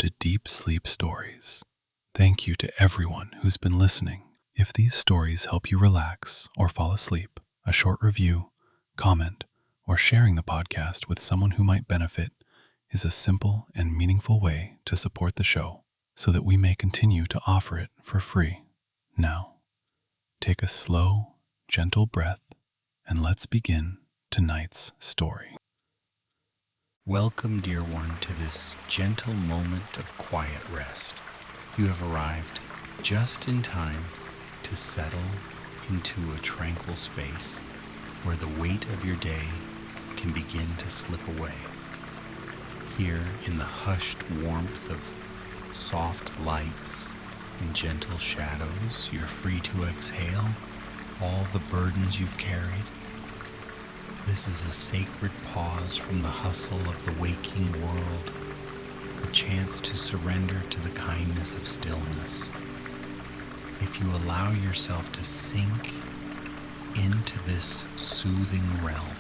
to Deep Sleep Stories. Thank you to everyone who's been listening. If these stories help you relax or fall asleep, a short review, comment, or sharing the podcast with someone who might benefit is a simple and meaningful way to support the show so that we may continue to offer it for free. Now, take a slow, gentle breath and let's begin tonight's story. Welcome, dear one, to this gentle moment of quiet rest. You have arrived just in time to settle into a tranquil space where the weight of your day can begin to slip away. Here in the hushed warmth of soft lights and gentle shadows, you're free to exhale all the burdens you've carried. This is a sacred pause from the hustle of the waking world, a chance to surrender to the kindness of stillness. If you allow yourself to sink into this soothing realm,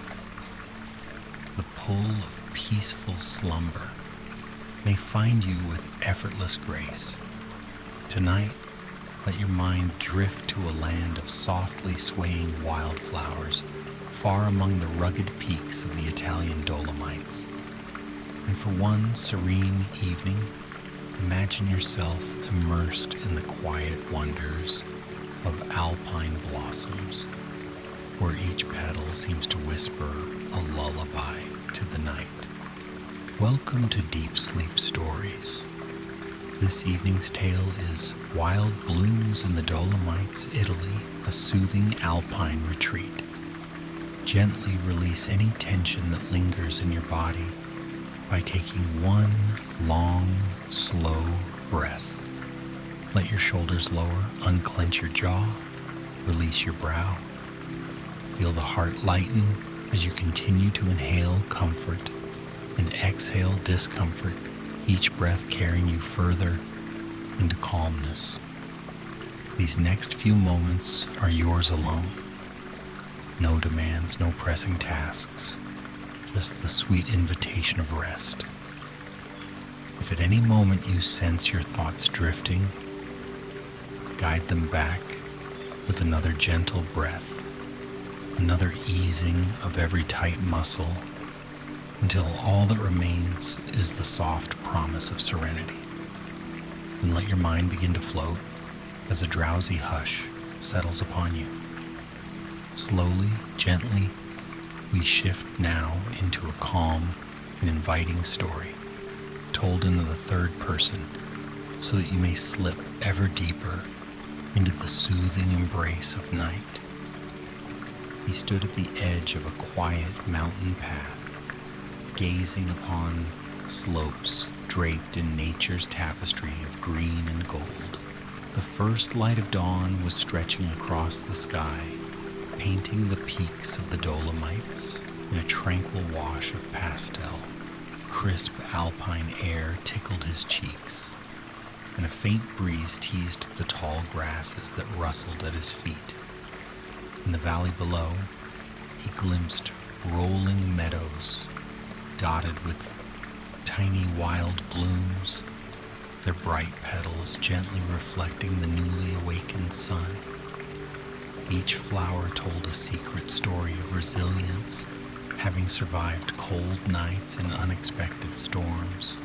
the pull of peaceful slumber may find you with effortless grace. Tonight, let your mind drift to a land of softly swaying wildflowers far among the rugged peaks of the Italian Dolomites. And for one serene evening, imagine yourself immersed in the quiet wonders of alpine blossoms, where each petal seems to whisper a lullaby to the night. Welcome to Deep Sleep Stories. This evening's tale is Wild Blooms in the Dolomites, Italy, a soothing alpine retreat. Gently release any tension that lingers in your body by taking one long, slow breath. Let your shoulders lower, unclench your jaw, release your brow. Feel the heart lighten as you continue to inhale comfort and exhale discomfort, each breath carrying you further into calmness. These next few moments are yours alone. No demands, no pressing tasks, just the sweet invitation of rest. If at any moment you sense your thoughts drifting, guide them back with another gentle breath, another easing of every tight muscle, until all that remains is the soft promise of serenity. Then let your mind begin to float as a drowsy hush settles upon you. Slowly, gently, we shift now into a calm and inviting story, told in the third person, so that you may slip ever deeper into the soothing embrace of night. He stood at the edge of a quiet mountain path, gazing upon slopes draped in nature's tapestry of green and gold. The first light of dawn was stretching across the sky, painting the peaks of the Dolomites in a tranquil wash of pastel. Crisp alpine air tickled his cheeks, and a faint breeze teased the tall grasses that rustled at his feet. In the valley below, he glimpsed rolling meadows dotted with tiny wild blooms, their bright petals gently reflecting the newly awakened sun. Each flower told a secret story of resilience, having survived cold nights and unexpected storms.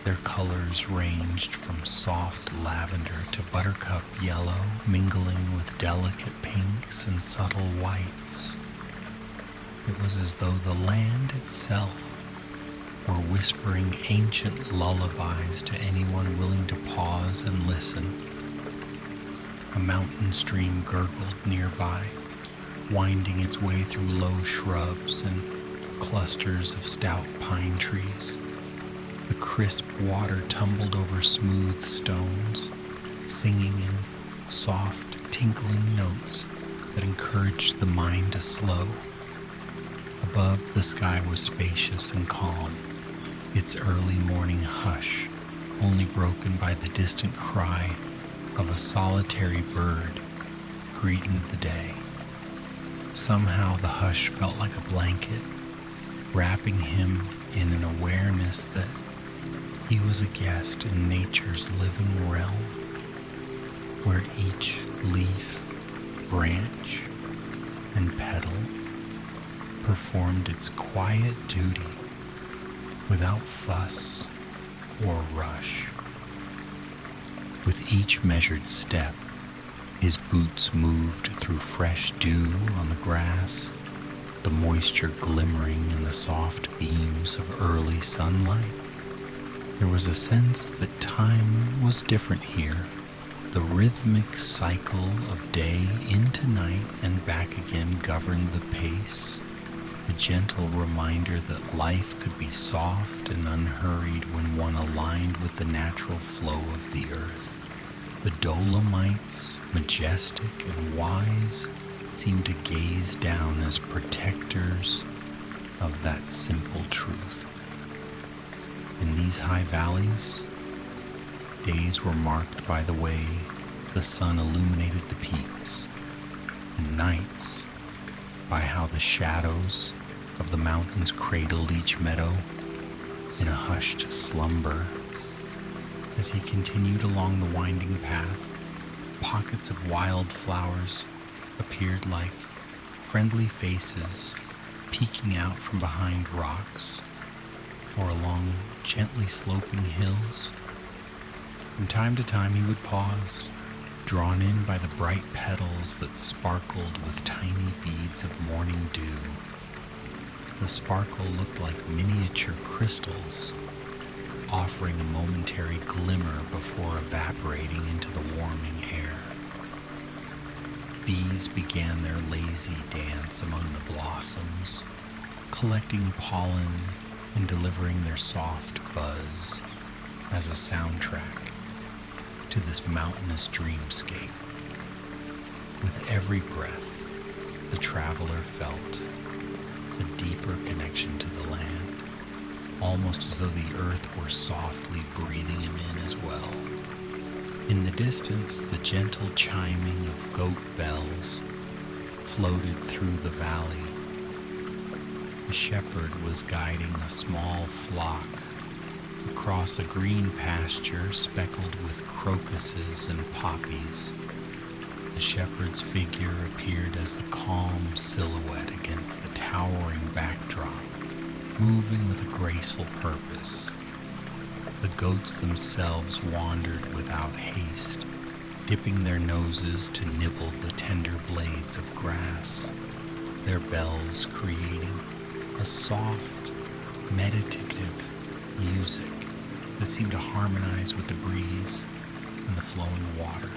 Their colors ranged from soft lavender to buttercup yellow, mingling with delicate pinks and subtle whites. It was as though the land itself were whispering ancient lullabies to anyone willing to pause and listen. A mountain stream gurgled nearby, winding its way through low shrubs and clusters of stout pine trees. The crisp water tumbled over smooth stones, singing in soft, tinkling notes that encouraged the mind to slow. Above, the sky was spacious and calm, its early morning hush only broken by the distant cry of a solitary bird greeting the day. Somehow the hush felt like a blanket, wrapping him in an awareness that He was a guest in nature's living realm, where each leaf, branch, and petal performed its quiet duty without fuss or rush. With each measured step, his boots moved through fresh dew on the grass, the moisture glimmering in the soft beams of early sunlight. There was a sense that time was different here. The rhythmic cycle of day into night and back again governed the pace, a gentle reminder that life could be soft and unhurried when one aligned with the natural flow of the earth. The Dolomites, majestic and wise, seemed to gaze down as protectors of that simple truth. In these high valleys, days were marked by the way the sun illuminated the peaks, and nights by how the shadows of the mountains cradled each meadow in a hushed slumber. As he continued along the winding path, pockets of wildflowers appeared like friendly faces peeking out from behind rocks or along gently sloping hills. From time to time he would pause, drawn in by the bright petals that sparkled with tiny beads of morning dew. The sparkle looked like miniature crystals, offering a momentary glimmer before evaporating into the warming air. Bees began their lazy dance among the blossoms, collecting pollen and delivering their soft buzz as a soundtrack to this mountainous dreamscape. With every breath, the traveler felt a deeper connection to the land, almost as though the earth were softly breathing him in as well. In the distance, the gentle chiming of goat bells floated through the valley. A shepherd was guiding a small flock across a green pasture speckled with crocuses and poppies. The shepherd's figure appeared as a calm silhouette against the towering backdrop, moving with a graceful purpose. The goats themselves wandered without haste, dipping their noses to nibble the tender blades of grass, their bells creating a soft, meditative music that seemed to harmonize with the breeze and the flowing water.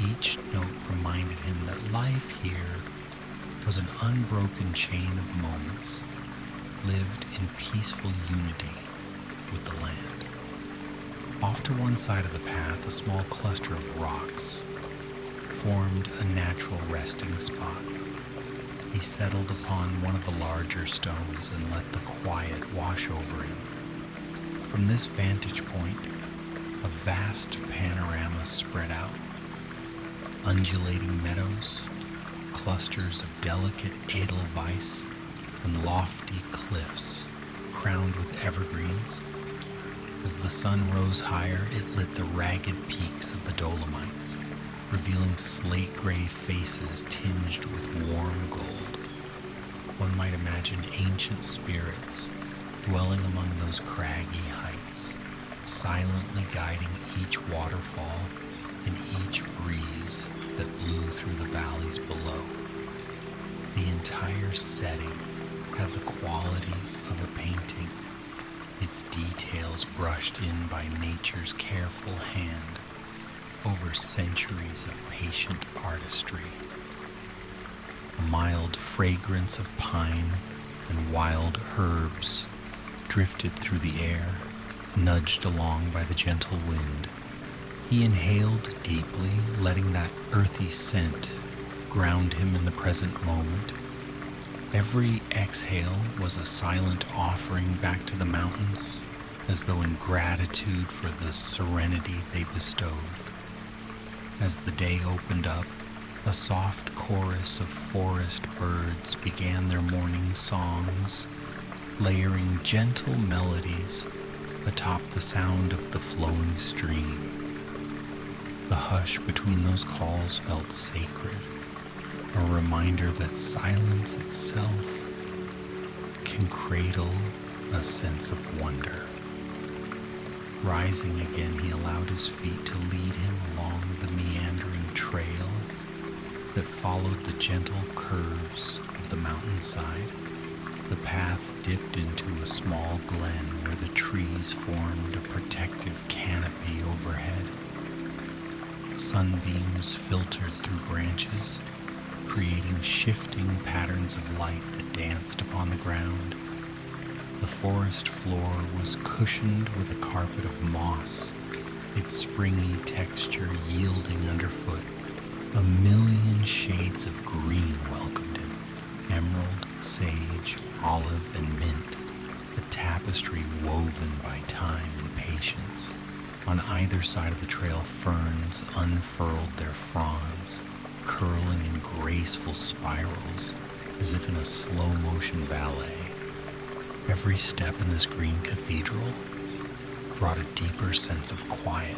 Each note reminded him that life here was an unbroken chain of moments lived in peaceful unity with the land. Off to one side of the path, a small cluster of rocks formed a natural resting spot. He settled upon one of the larger stones and let the quiet wash over him. From this vantage point, a vast panorama spread out. Undulating meadows, clusters of delicate edelweiss, and lofty cliffs crowned with evergreens. As the sun rose higher, it lit the ragged peaks of the Dolomites, revealing slate-gray faces tinged with warm gold. One might imagine ancient spirits dwelling among those craggy heights, silently guiding each waterfall and each breeze that blew through the valleys below. The entire setting had the quality of a painting, its details brushed in by nature's careful hand over centuries of patient artistry. A mild fragrance of pine and wild herbs drifted through the air, nudged along by the gentle wind. He inhaled deeply, letting that earthy scent ground him in the present moment. Every exhale was a silent offering back to the mountains, as though in gratitude for the serenity they bestowed. As the day opened up, a soft chorus of forest birds began their morning songs, layering gentle melodies atop the sound of the flowing stream. The hush between those calls felt sacred, a reminder that silence itself can cradle a sense of wonder. Rising again, he allowed his feet to lead him along the meandering trail that followed the gentle curves of the mountainside. The path dipped into a small glen where the trees formed a protective canopy overhead. Sunbeams filtered through branches, creating shifting patterns of light that danced upon the ground. The forest floor was cushioned with a carpet of moss, its springy texture yielding underfoot. A million shades of green welcomed him: emerald, sage, olive, and mint, a tapestry woven by time and patience. On either side of the trail, ferns unfurled their fronds, curling in graceful spirals as if in a slow-motion ballet. Every step in this green cathedral brought a deeper sense of quiet.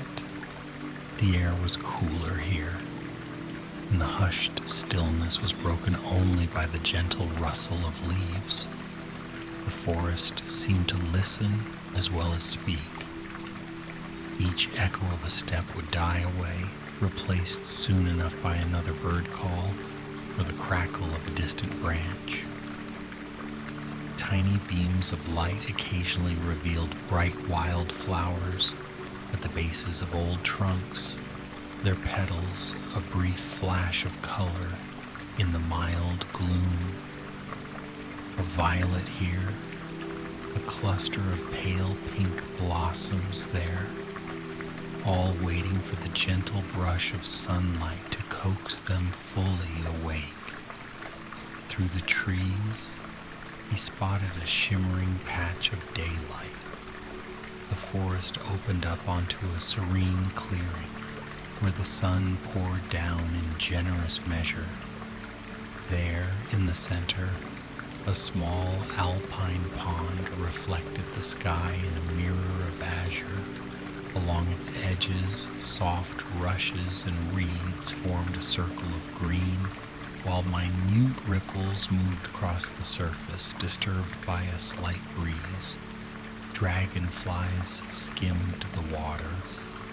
The air was cooler here, and the hushed stillness was broken only by the gentle rustle of leaves. The forest seemed to listen as well as speak. Each echo of a step would die away, replaced soon enough by another bird call or the crackle of a distant branch. Tiny beams of light occasionally revealed bright wildflowers at the bases of old trunks, their petals a brief flash of color in the mild gloom. A violet here, a cluster of pale pink blossoms there, all waiting for the gentle brush of sunlight to coax them fully awake. Through the trees, he spotted a shimmering patch of daylight. The forest opened up onto a serene clearing where the sun poured down in generous measure. There, in the center, a small alpine pond reflected the sky in a mirror of azure. Along its edges, soft rushes and reeds formed a circle of green, while minute ripples moved across the surface, disturbed by a slight breeze. Dragonflies skimmed the water,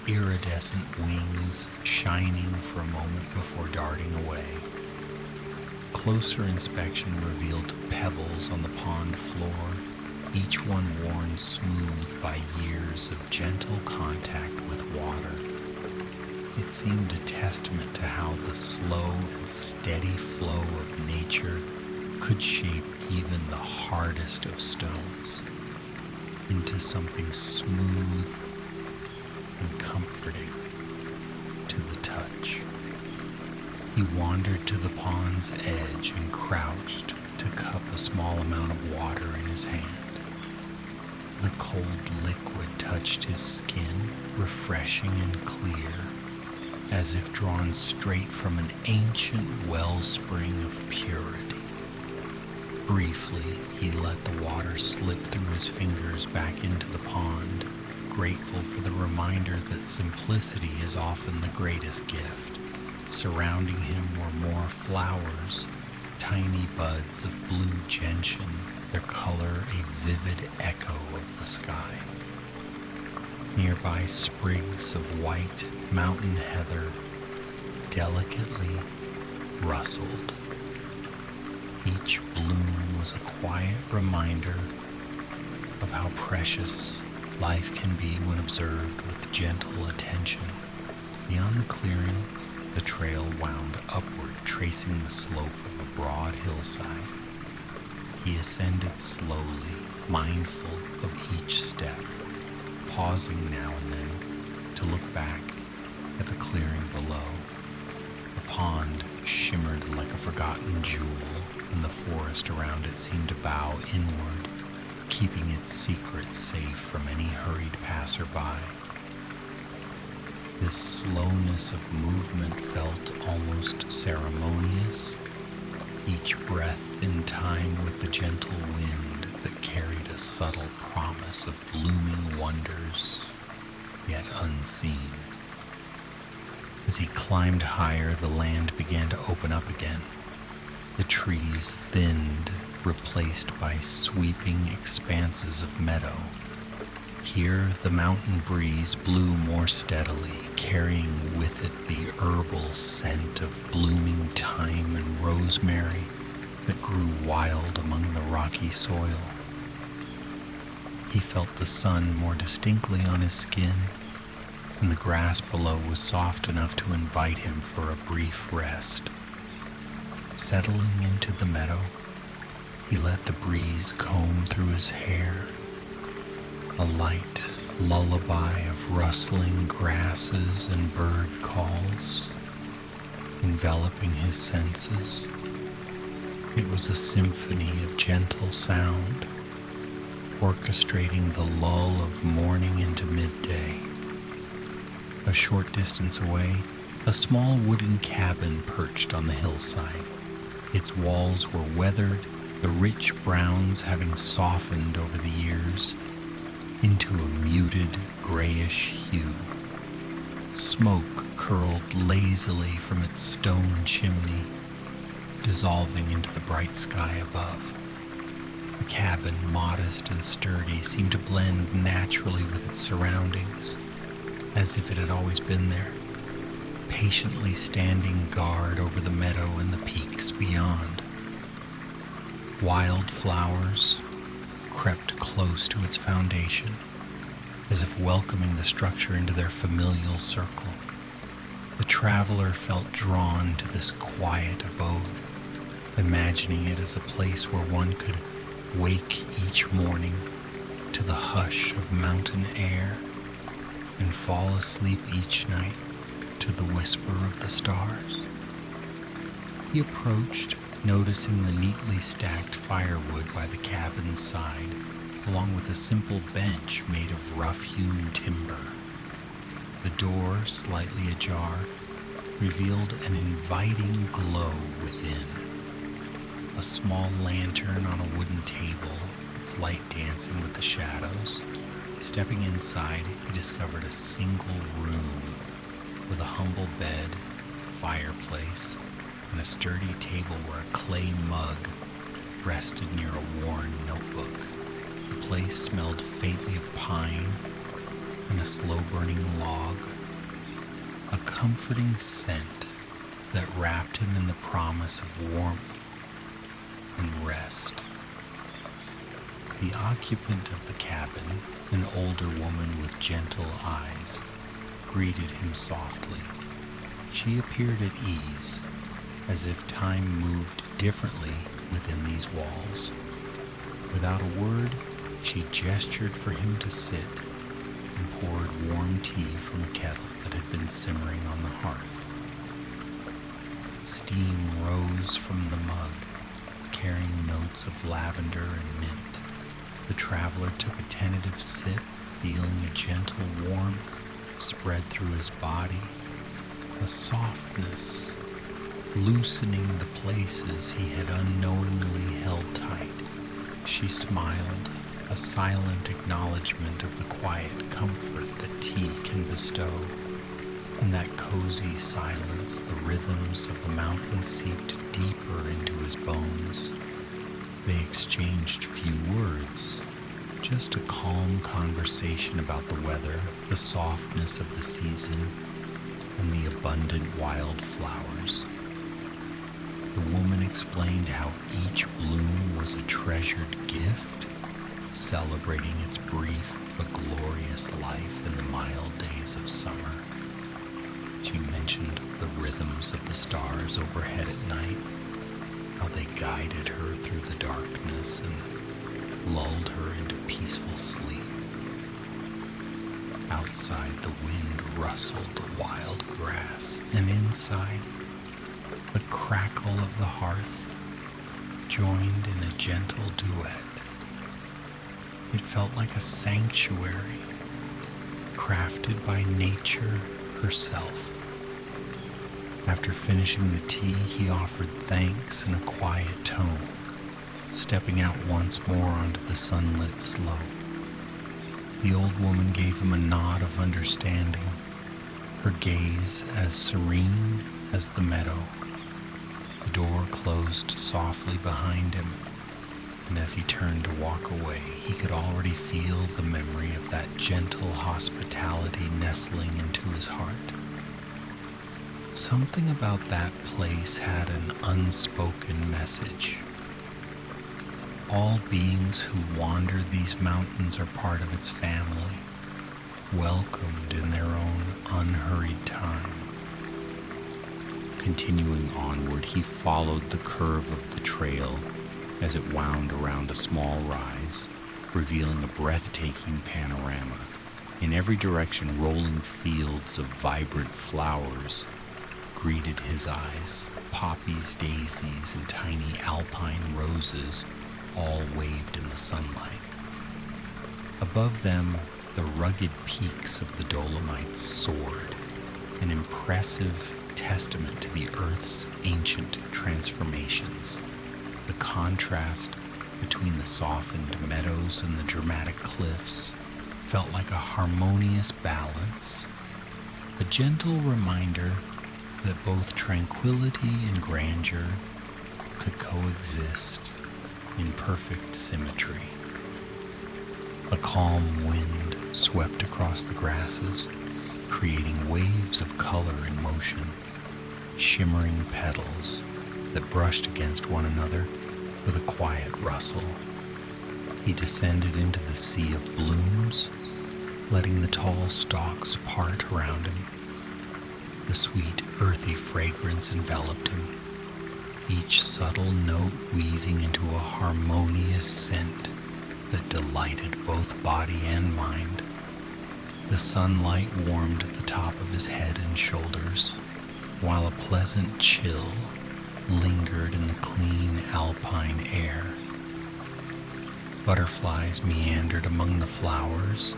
iridescent wings shining for a moment before darting away. Closer inspection revealed pebbles on the pond floor, each one worn smooth by years of gentle contact with water. It seemed a testament to how the slow and steady flow of nature could shape even the hardest of stones into something smooth and comforting to the touch. He wandered to the pond's edge and crouched to cup a small amount of water in his hand. The cold liquid touched his skin, refreshing and clear, as if drawn straight from an ancient wellspring of purity. Briefly, he let the water slip through his fingers back into the pond, grateful for the reminder that simplicity is often the greatest gift. Surrounding him were more flowers, tiny buds of blue gentian, their color a vivid echo of the sky. Nearby, sprigs of white mountain heather delicately rustled. Each bloom was a quiet reminder of how precious life can be when observed with gentle attention. Beyond the clearing, the trail wound upward, tracing the slope of a broad hillside. He ascended slowly, mindful of each step, pausing now and then to look back at the clearing below. The pond shimmered like a forgotten jewel, and the forest around it seemed to bow inward, keeping its secrets safe from any hurried passerby. This slowness of movement felt almost ceremonious, each breath in time with the gentle wind that carried a subtle promise of blooming wonders, yet unseen. As he climbed higher, the land began to open up again. The trees thinned, replaced by sweeping expanses of meadow. Here, the mountain breeze blew more steadily, carrying with it the herbal scent of blooming thyme and rosemary that grew wild among the rocky soil. He felt the sun more distinctly on his skin, and the grass below was soft enough to invite him for a brief rest. Settling into the meadow, he let the breeze comb through his hair, a light lullaby of rustling grasses and bird calls, enveloping his senses. It was a symphony of gentle sound, orchestrating the lull of morning into midday. A short distance away, a small wooden cabin perched on the hillside. Its walls were weathered, the rich browns having softened over the years into a muted grayish hue. Smoke curled lazily from its stone chimney, dissolving into the bright sky above. The cabin, modest and sturdy, seemed to blend naturally with its surroundings, as if it had always been there, patiently standing guard over the meadow and the peaks beyond. Wildflowers crept close to its foundation, as if welcoming the structure into their familial circle. The traveler felt drawn to this quiet abode, imagining it as a place where one could wake each morning to the hush of mountain air and fall asleep each night to the whisper of the stars. He approached, noticing the neatly stacked firewood by the cabin's side, along with a simple bench made of rough-hewn timber. The door, slightly ajar, revealed an inviting glow within. A small lantern on a wooden table, its light dancing with the shadows. Stepping inside, he discovered a single room with a humble bed, fireplace, and a sturdy table where a clay mug rested near a worn notebook. The place smelled faintly of pine and a slow-burning log, a comforting scent that wrapped him in the promise of warmth and rest. The occupant of the cabin, an older woman with gentle eyes, greeted him softly. She appeared at ease, as if time moved differently within these walls. Without a word, she gestured for him to sit and poured warm tea from a kettle that had been simmering on the hearth. Steam rose from the mug, carrying notes of lavender and mint. The traveler took a tentative sip, feeling a gentle warmth spread through his body, a softness loosening the places he had unknowingly held tight. She smiled, a silent acknowledgement of the quiet comfort that tea can bestow. In that cozy silence, the rhythms of the mountain seeped deeper into his bones. They exchanged few words, just a calm conversation about the weather, the softness of the season, and the abundant wildflowers. The woman explained how each bloom was a treasured gift, celebrating its brief but glorious life in the mild days of summer. She mentioned the rhythms of the stars overhead at night, how they guided her through the darkness and lulled her into peaceful sleep. Outside, the wind rustled the wild grass, and inside, the crackle of the hearth joined in a gentle duet. It felt like a sanctuary, crafted by nature herself. After finishing the tea, he offered thanks in a quiet tone, stepping out once more onto the sunlit slope. The old woman gave him a nod of understanding, her gaze as serene as the meadow. The door closed softly behind him, and as he turned to walk away, he could already feel the memory of that gentle hospitality nestling into his heart. Something about that place had an unspoken message. All beings who wander these mountains are part of its family, welcomed in their own unhurried time. Continuing onward, he followed the curve of the trail as it wound around a small rise, revealing a breathtaking panorama. In every direction, rolling fields of vibrant flowers greeted his eyes. Poppies, daisies, and tiny alpine roses all waved in the sunlight. Above them, the rugged peaks of the Dolomites soared, an impressive testament to the Earth's ancient transformations. The contrast between the softened meadows and the dramatic cliffs felt like a harmonious balance, a gentle reminder that both tranquility and grandeur could coexist in perfect symmetry. A calm wind swept across the grasses, creating waves of color and motion, shimmering petals that brushed against one another with a quiet rustle. He descended into the sea of blooms, letting the tall stalks part around him. The sweet, earthy fragrance enveloped him, each subtle note weaving into a harmonious scent that delighted both body and mind. The sunlight warmed the top of his head and shoulders, while a pleasant chill lingered in the clean alpine air. Butterflies meandered among the flowers,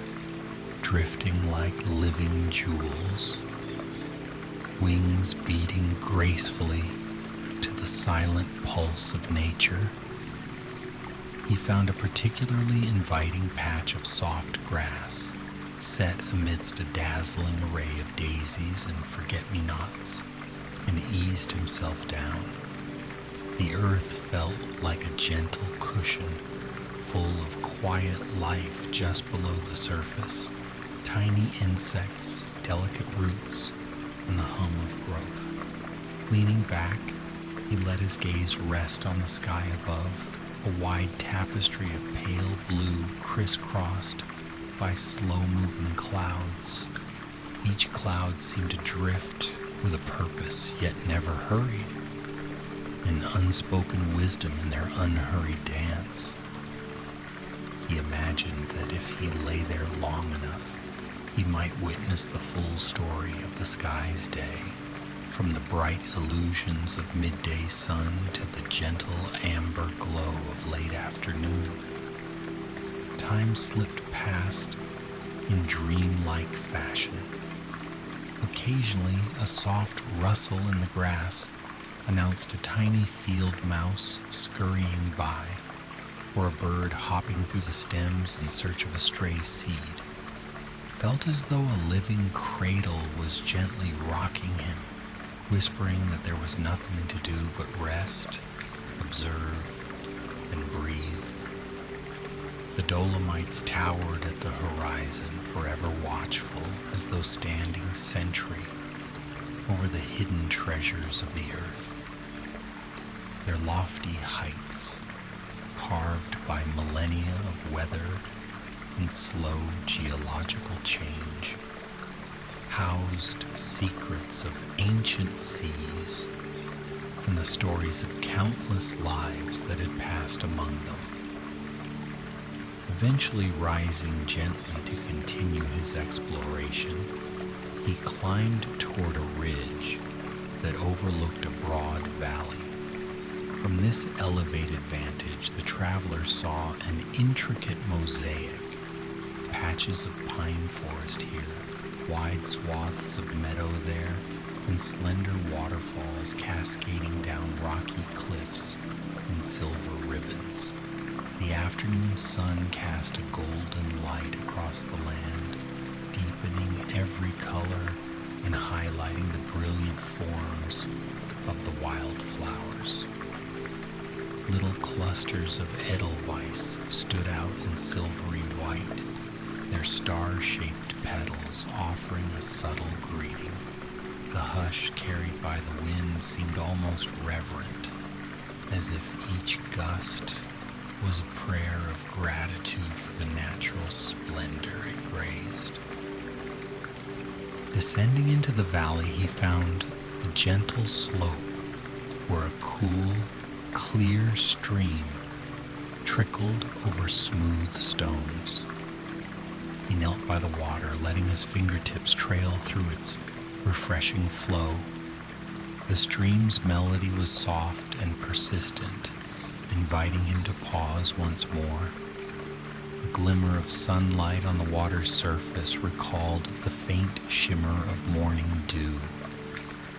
drifting like living jewels, wings beating gracefully to the silent pulse of nature. He found a particularly inviting patch of soft grass set amidst a dazzling array of daisies and forget-me-nots, and eased himself down. The earth felt like a gentle cushion, full of quiet life just below the surface, tiny insects, delicate roots, and the hum of growth. Leaning back, he let his gaze rest on the sky above, a wide tapestry of pale blue crisscrossed by slow-moving clouds. Each cloud seemed to drift with a purpose, yet never hurried, an unspoken wisdom in their unhurried dance. He imagined that if he lay there long enough, he might witness the full story of the sky's day, from the bright illusions of midday sun to the gentle amber glow of late afternoon. Time slipped past in dreamlike fashion. Occasionally, a soft rustle in the grass announced a tiny field mouse scurrying by, or a bird hopping through the stems in search of a stray seed. It felt as though a living cradle was gently rocking him, whispering that there was nothing to do but rest, observe, and breathe. The Dolomites towered at the horizon, forever watchful, as though standing sentry over the hidden treasures of the earth. Their lofty heights, carved by millennia of weather and slow geological change, housed secrets of ancient seas and the stories of countless lives that had passed among them. Eventually rising gently to continue his exploration, he climbed toward a ridge that overlooked a broad valley. From this elevated vantage, the traveler saw an intricate mosaic, patches of pine forest here, wide swaths of meadow there, and slender waterfalls cascading down rocky cliffs in and silver ribbons. The afternoon sun cast a golden light across the land, deepening every color and highlighting the brilliant forms of the wildflowers. Little clusters of edelweiss stood out in silvery white, their star-shaped petals offering a subtle greeting. The hush carried by the wind seemed almost reverent, as if each gust was a prayer of gratitude for the natural splendor it grazed. Descending into the valley, he found a gentle slope where a cool, clear stream trickled over smooth stones. He knelt by the water, letting his fingertips trail through its refreshing flow. The stream's melody was soft and persistent, inviting him to pause once more. The glimmer of sunlight on the water's surface recalled the faint shimmer of morning dew,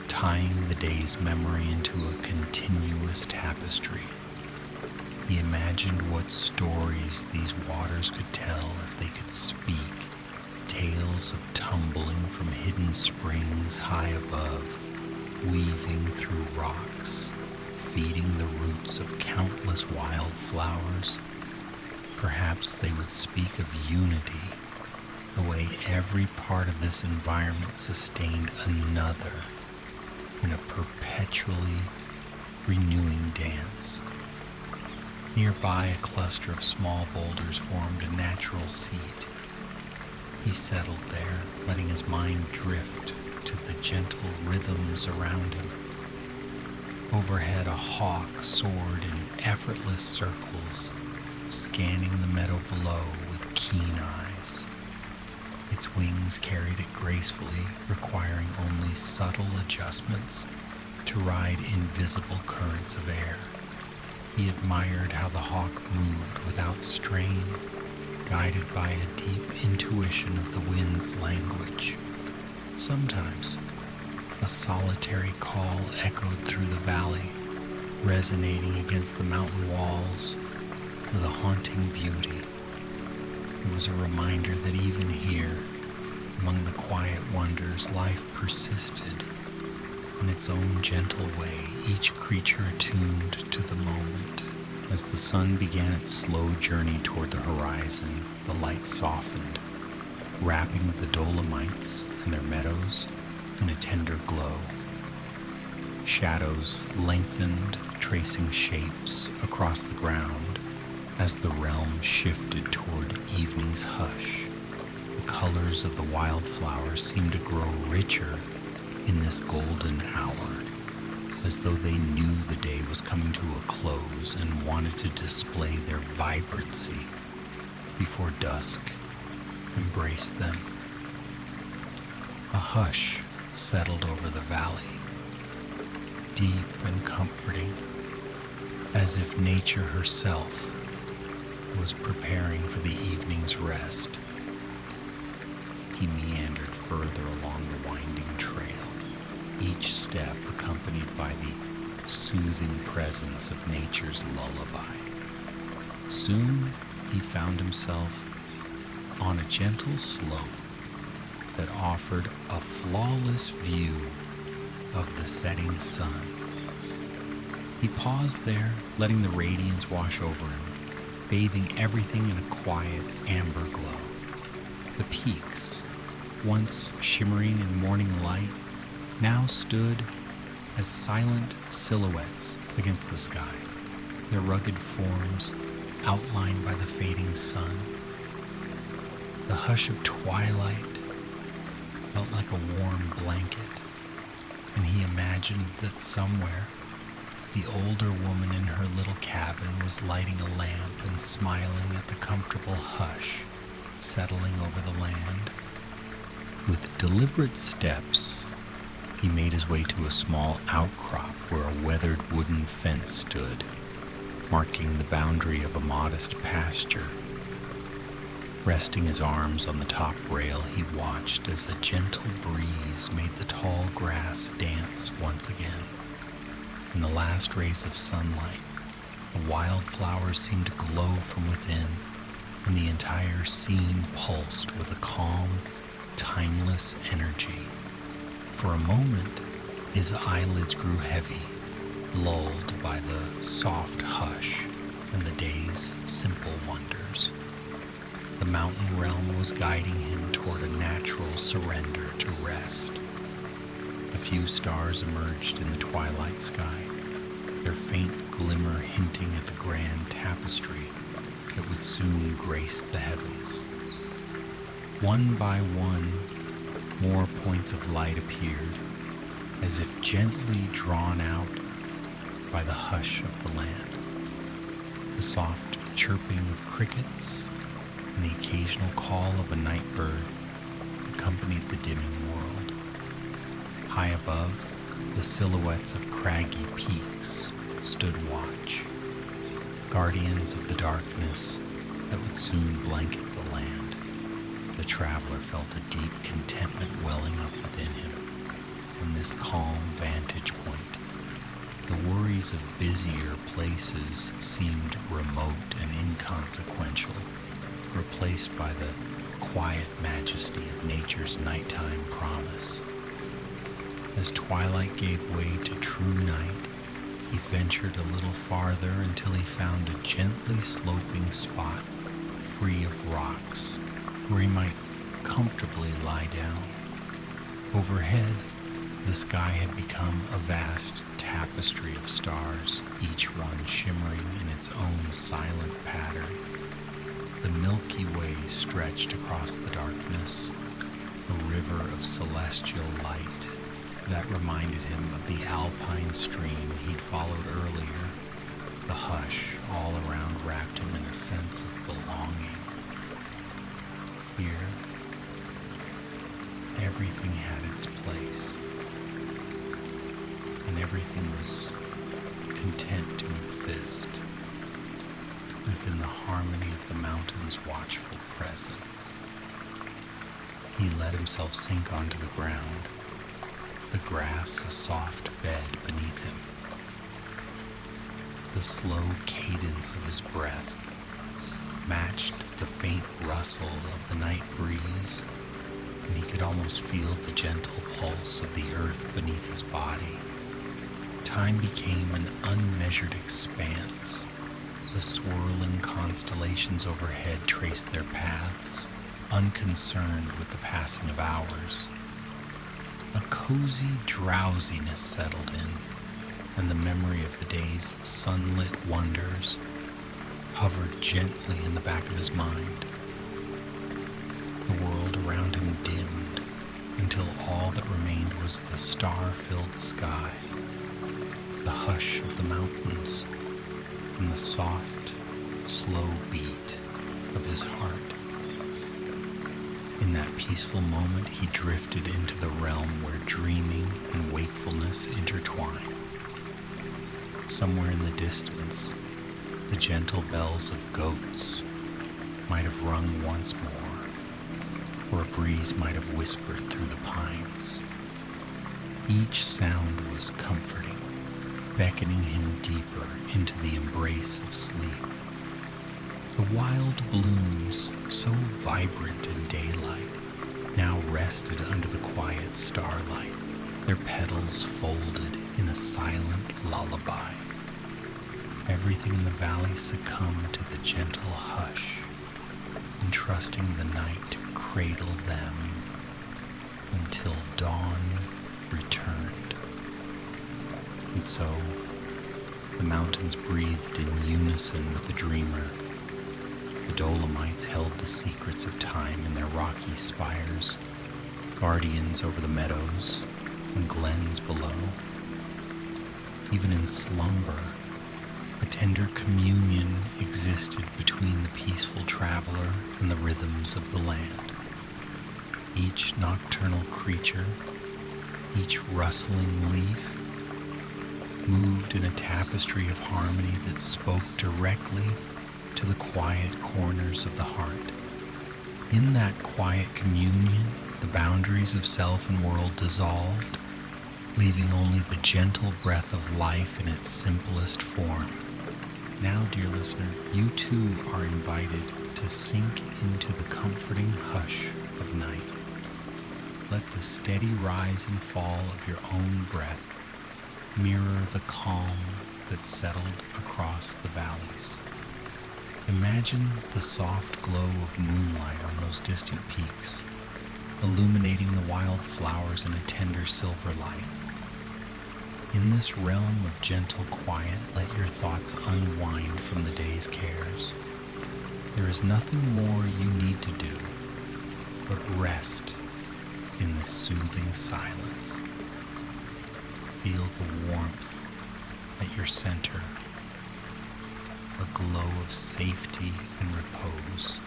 tying the day's memory into a continuous tapestry. He imagined what stories these waters could tell if they could speak, tales of tumbling from hidden springs high above, weaving through rocks, feeding the roots of countless wildflowers. Perhaps they would speak of unity, the way every part of this environment sustained another in a perpetually renewing dance. Nearby, a cluster of small boulders formed a natural seat. He settled there, letting his mind drift to the gentle rhythms around him. Overhead, a hawk soared in effortless circles, scanning the meadow below with keen eyes. Its wings carried it gracefully, requiring only subtle adjustments to ride invisible currents of air. He admired how the hawk moved without strain, guided by a deep intuition of the wind's language. Sometimes, a solitary call echoed through the valley, resonating against the mountain walls with a haunting beauty. It was a reminder that even here, among the quiet wonders, life persisted in its own gentle way, each creature attuned to the moment. As the sun began its slow journey toward the horizon, the light softened, wrapping the Dolomites and their meadows in a tender glow. Shadows lengthened, tracing shapes across the ground as the realm shifted toward evening's hush. The colors of the wildflowers seemed to grow richer in this golden hour, as though they knew the day was coming to a close and wanted to display their vibrancy before dusk embraced them. A hush settled over the valley, deep and comforting, as if nature herself was preparing for the evening's rest. He meandered further along the winding trail, each step accompanied by the soothing presence of nature's lullaby. Soon he found himself on a gentle slope that offered a flawless view of the setting sun. He paused there, letting the radiance wash over him, bathing everything in a quiet amber glow. The peaks, once shimmering in morning light, now stood as silent silhouettes against the sky, their rugged forms outlined by the fading sun. The hush of twilight felt like a warm blanket, and he imagined that somewhere the older woman in her little cabin was lighting a lamp and smiling at the comfortable hush settling over the land. With deliberate steps, he made his way to a small outcrop where a weathered wooden fence stood, marking the boundary of a modest pasture. Resting his arms on the top rail, he watched as a gentle breeze made the tall grass dance once again. In the last rays of sunlight, The wildflowers seemed to glow from within, and the entire scene pulsed with a calm, timeless energy. For a moment, his eyelids grew heavy, lulled by the soft hush and the day's simple wonders. The mountain realm was guiding him toward a natural surrender to rest. A few stars emerged in the twilight sky, their faint glimmer hinting at the grand tapestry that would soon grace the heavens. One by one, more points of light appeared, as if gently drawn out by the hush of the land. The soft chirping of crickets and the occasional call of a night bird accompanied the dimming world. High above, the silhouettes of craggy peaks stood watch, guardians of the darkness that would soon blanket the land. The traveler felt a deep contentment welling up within him. From this calm vantage point, the worries of busier places seemed remote and inconsequential, replaced by the quiet majesty of nature's nighttime promise. As twilight gave way to true night, he ventured a little farther until he found a gently sloping spot free of rocks where he might comfortably lie down. Overhead, the sky had become a vast tapestry of stars, each one shimmering in its own silent pattern. The Milky Way stretched across the darkness, a river of celestial light that reminded him of the alpine stream he'd followed earlier. The hush all around wrapped him in a sense of belonging. Here, everything had its place, and everything was content to exist within the harmony of the mountain's watchful presence. He let himself sink onto the ground, the grass a soft bed beneath him. The slow cadence of his breath matched the faint rustle of the night breeze, and he could almost feel the gentle pulse of the earth beneath his body. Time became an unmeasured expanse. The swirling constellations overhead traced their paths, unconcerned with the passing of hours. A cozy drowsiness settled in, and the memory of the day's sunlit wonders hovered gently in the back of his mind. The world around him dimmed until all that remained was the star-filled sky, the hush of the mountains, and the soft, slow beat of his heart. In that peaceful moment, he drifted into the realm where dreaming and wakefulness intertwine. Somewhere in the distance, the gentle bells of goats might have rung once more, or a breeze might have whispered through the pines. Each sound was comforting, beckoning him deeper into the embrace of sleep. The wild blooms, so vibrant in daylight, now rested under the quiet starlight, their petals folded in a silent lullaby. Everything in the valley succumbed to the gentle hush, entrusting the night to cradle them until dawn returned. And so, the mountains breathed in unison with the dreamer. The Dolomites held the secrets of time in their rocky spires, guardians over the meadows and glens below. Even in slumber, a tender communion existed between the peaceful traveler and the rhythms of the land. Each nocturnal creature, each rustling leaf, moved in a tapestry of harmony that spoke directly to the quiet corners of the heart. In that quiet communion, the boundaries of self and world dissolved, leaving only the gentle breath of life in its simplest form. Now, dear listener, you too are invited to sink into the comforting hush of night. Let the steady rise and fall of your own breath mirror the calm that settled across the valleys. Imagine the soft glow of moonlight on those distant peaks, illuminating the wildflowers in a tender silver light. In this realm of gentle quiet, let your thoughts unwind from the day's cares. There is nothing more you need to do but rest in this soothing silence. Feel the warmth at your center, a glow of safety and repose,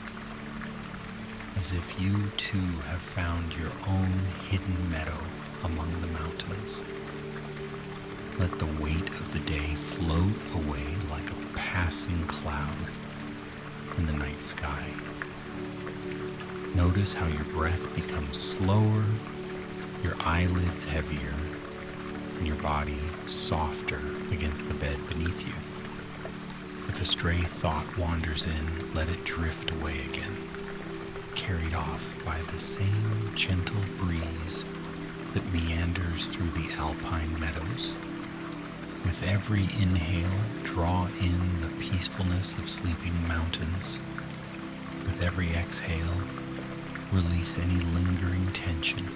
as if you too have found your own hidden meadow among the mountains. Let the weight of the day float away like a passing cloud in the night sky. Notice how your breath becomes slower, your eyelids heavier, and your body softer against the bed beneath you. If a stray thought wanders in, let it drift away again, carried off by the same gentle breeze that meanders through the alpine meadows. With every inhale, draw in the peacefulness of sleeping mountains. With every exhale, release any lingering tension.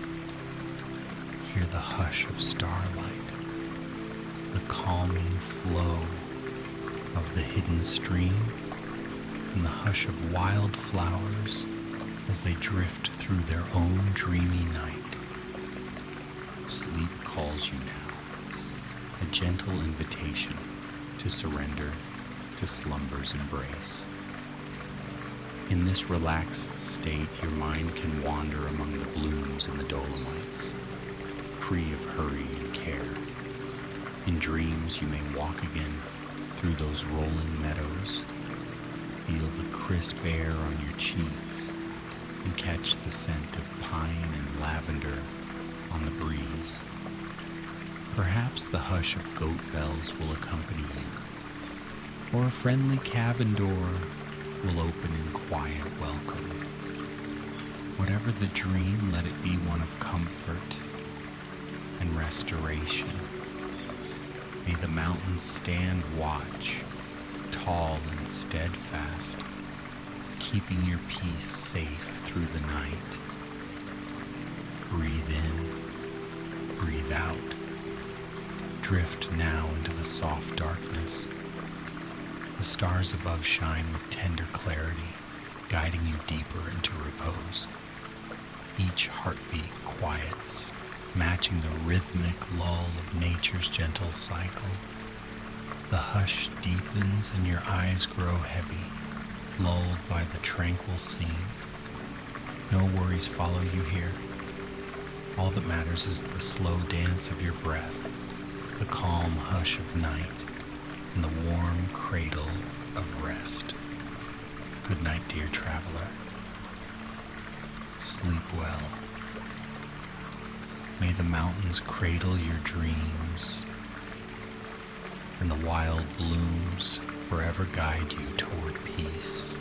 Hear the hush of starlight, the calming flow of the hidden stream, and the hush of wildflowers as they drift through their own dreamy night. Sleep calls you now. A gentle invitation to surrender to slumber's embrace. In this relaxed state, your mind can wander among the blooms in the Dolomites, free of hurry and care. In dreams, you may walk again through those rolling meadows, feel the crisp air on your cheeks, and catch the scent of pine and lavender on the breeze. Perhaps the hush of goat bells will accompany you, or a friendly cabin door will open in quiet welcome. Whatever the dream, let it be one of comfort and restoration. May the mountains stand watch, tall and steadfast, keeping your peace safe through the night. Breathe in, breathe out. Drift now into the soft darkness. The stars above shine with tender clarity, guiding you deeper into repose. Each heartbeat quiets, matching the rhythmic lull of nature's gentle cycle. The hush deepens and your eyes grow heavy, lulled by the tranquil scene. No worries follow you here. All that matters is the slow dance of your breath, the calm hush of night, and the warm cradle of rest. Good night, dear traveler. Sleep well. May the mountains cradle your dreams, and the wild blooms forever guide you toward peace.